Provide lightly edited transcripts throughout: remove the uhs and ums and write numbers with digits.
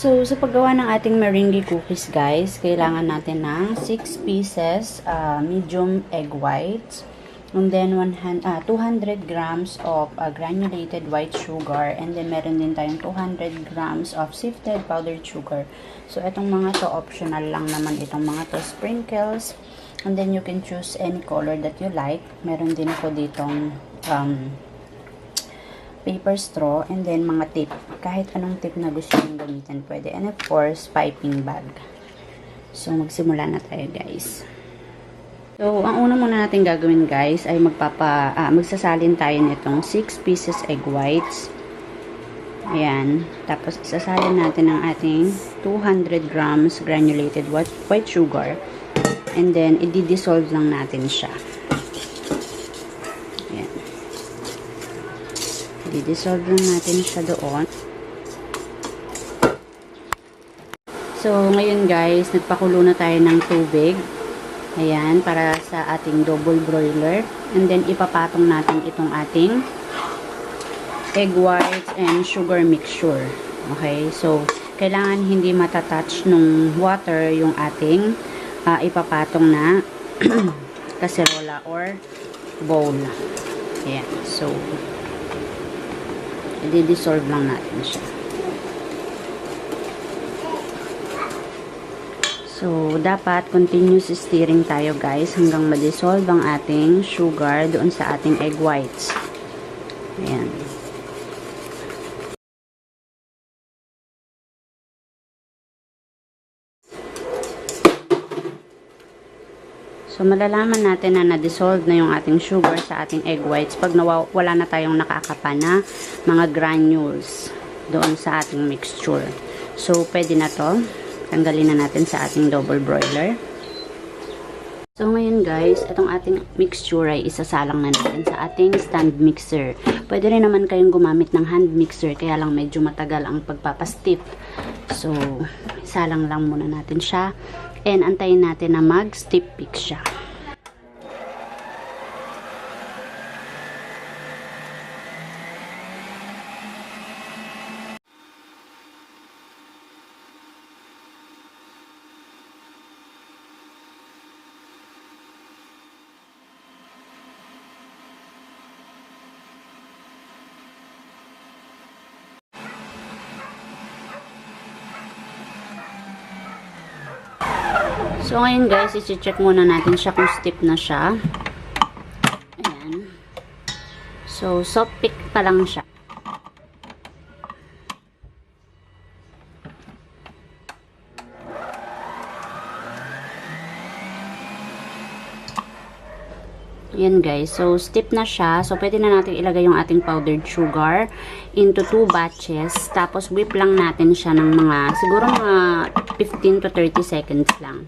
So, sa paggawa ng ating meringue cookies, guys, kailangan natin ng 6 pieces medium egg whites, and then 200 grams of granulated white sugar, and then meron din tayong 200 grams of sifted powdered sugar. So, itong mga to, optional lang naman itong mga to, sprinkles, and then you can choose any color that you like. Meron din ako ditong paper straw, and then mga tip. Kahit anong tip na gusto nyo gamitin pwede. And of course, piping bag. So, magsimula na tayo, guys. So, ang una muna natin gagawin, guys, ay magsasalin tayo nitong 6 pieces egg whites. Ayan. Tapos, isasalin natin ang ating 200 grams granulated white sugar. And then, i-dissolve lang natin siya. I-dissolve lang natin siya doon. So, ngayon guys, nagpakulo na tayo ng tubig. Ayan, para sa ating double broiler. And then, ipapatong natin itong ating egg whites and sugar mixture. Okay, so, kailangan hindi matatouch nung water yung ating ipapatong na kaserola or bowl. Ayan, so, i-dissolve lang natin siya. So, dapat continuous stirring tayo, guys, hanggang ma-dissolve ang ating sugar doon sa ating egg whites. Ayan. So, malalaman natin na na-dissolve na yung ating sugar sa ating egg whites pag wala na tayong nakakapa na mga granules doon sa ating mixture. So, pwede na to. Tanggalin na natin sa ating double broiler. So, ngayon guys, itong ating mixture ay isasalang na natin sa ating stand mixer. Pwede rin naman kayong gumamit ng hand mixer, kaya lang medyo matagal ang pagpapastiff. So, isalang lang muna natin siya. And antayin natin na mag-stiff peak siya. So, ngayon guys, i-check muna natin siya kung stiff na siya. Ayan. So, soft peak pa lang siya. Ayan guys. So, stiff na siya. So, pwede na natin ilagay yung ating powdered sugar into 2 batches. Tapos, whip lang natin siya ng siguro mga 15 to 30 seconds lang.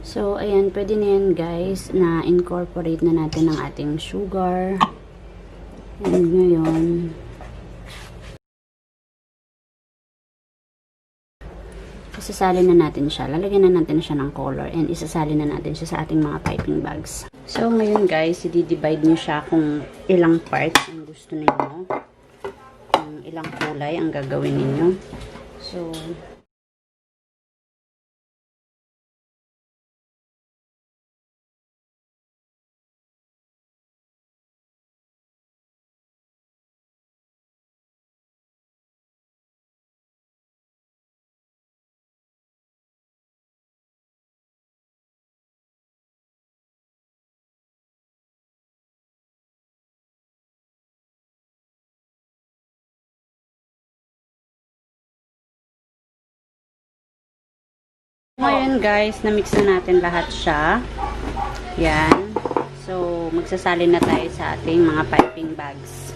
So, ayan, pwede na yan guys, na incorporate na natin ang ating sugar. And ngayon, isasalin na natin siya. Lalagyan na natin siya ng color and isasalin na natin siya sa ating mga piping bags. So, ngayon guys, i-divide nyo siya kung ilang parts ang gusto ninyo. Kung ilang kulay ang gagawin ninyo. So, Ngayon guys, na-mix na natin lahat siya. Yan. So, magsasalin na tayo sa ating mga piping bags.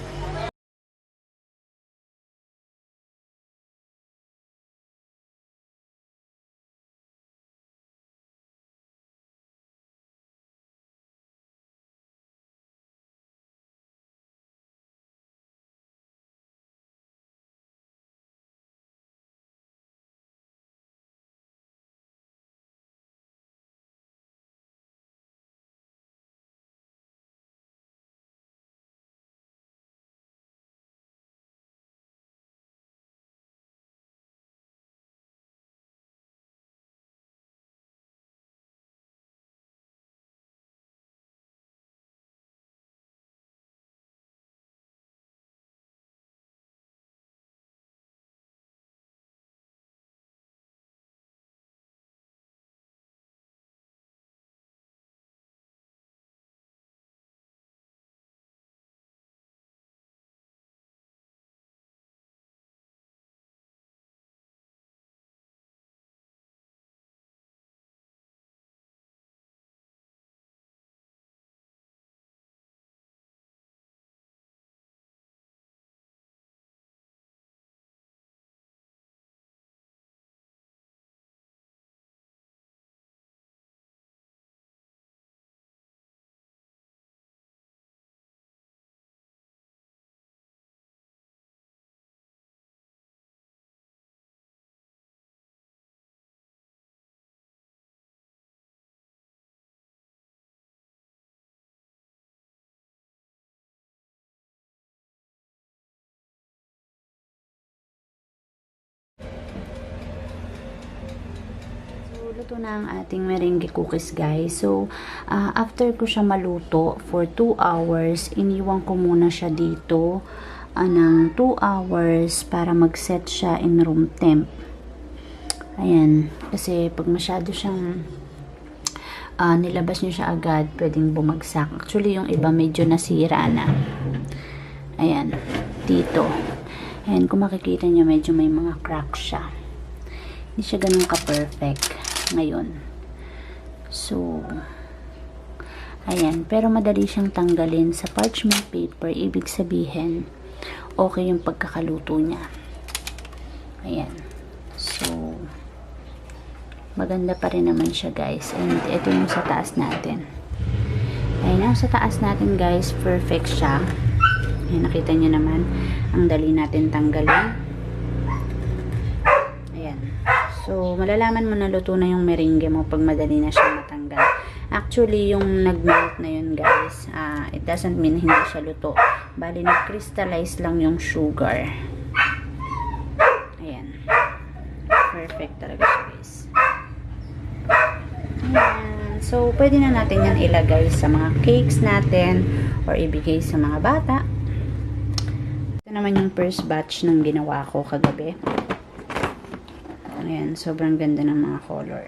Luto na ang ating meringue cookies guys. So, after ko siya maluto for 2 hours, iniwan ko muna siya dito ng 2 hours para mag-set siya in room temp. Ayan. Kasi pag masyado siyang nilabas nyo siya agad, pwedeng bumagsak. Actually, yung iba medyo nasira na. Ayan. Dito. Ayan, kung makikita nyo, medyo may mga crack siya. Hindi siya ganun ka-perfect ngayon. So, ayan. Pero madali siyang tanggalin sa parchment paper. Ibig sabihin, okay yung pagkakaluto niya. Ayan. So, maganda pa rin naman siya guys. And ito yung sa taas natin. Ayan, yung sa taas natin guys, perfect siya. Ayan, nakita niyo naman. Ang dali natin tanggalin. Ayan. So, malalaman mo na luto na yung meringue mo pag madali na siya matanggal. Actually, yung nag-melt na yun, guys, it doesn't mean hindi siya luto. Bali, nag-crystallize lang yung sugar. Ayan. Perfect talaga siya, guys. Ayan. So, pwede na natin yan ilagay sa mga cakes natin or ibigay sa mga bata. Ito naman yung first batch ng ginawa ko kagabi. Ayan, sobrang ganda ng mga color.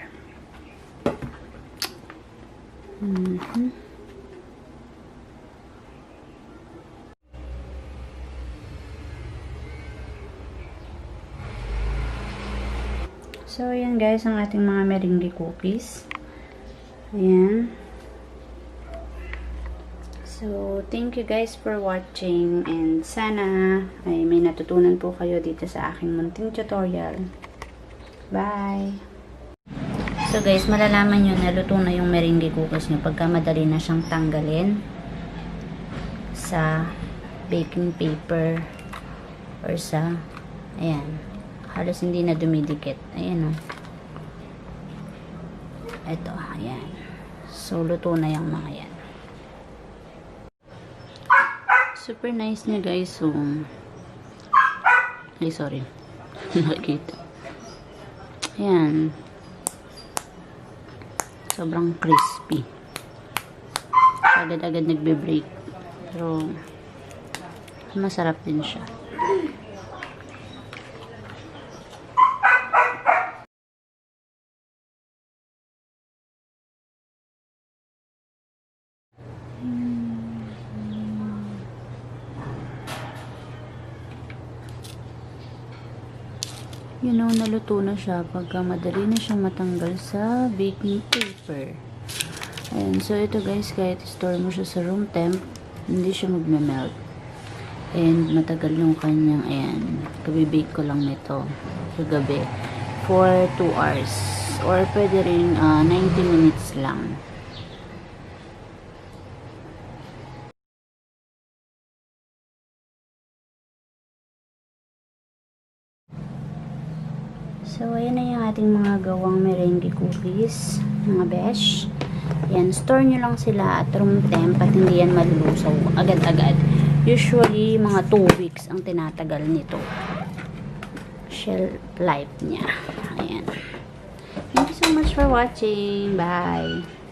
So, ayan guys, ang ating mga meringue cookies. Ayan. So, thank you guys for watching and sana ay may natutunan po kayo dito sa aking munting tutorial. Bye! So guys, malalaman nyo na luto na yung meringue cookies nyo pagka madali na siyang tanggalin sa baking paper or sa, ayan, halos hindi na dumidikit. Ayan o. Ito, ayan. So, luto na yung mga yan. Super nice niya guys. So, ay sorry. Nakikita. Ayan. Sobrang crispy. Agad-agad nagbe-break. Pero, masarap din siya. naluto na siya pagka madali na siyang matanggal sa baking paper. Ayan, so ito guys, kahit store mo siya sa room temp, hindi siya magme-melt. And matagal yung kanyang, ayan, kabibake ko lang nito kagabi for 2 hours. Or pwede rin 90 minutes lang. So, ayan na yung ating mga gawang meringue cookies, mga besh. Yan, store nyo lang sila at room temp at hindi yan malulusaw agad-agad. Usually, mga 2 weeks ang tinatagal nito. Shelf life niya. Ayan. Thank you so much for watching. Bye!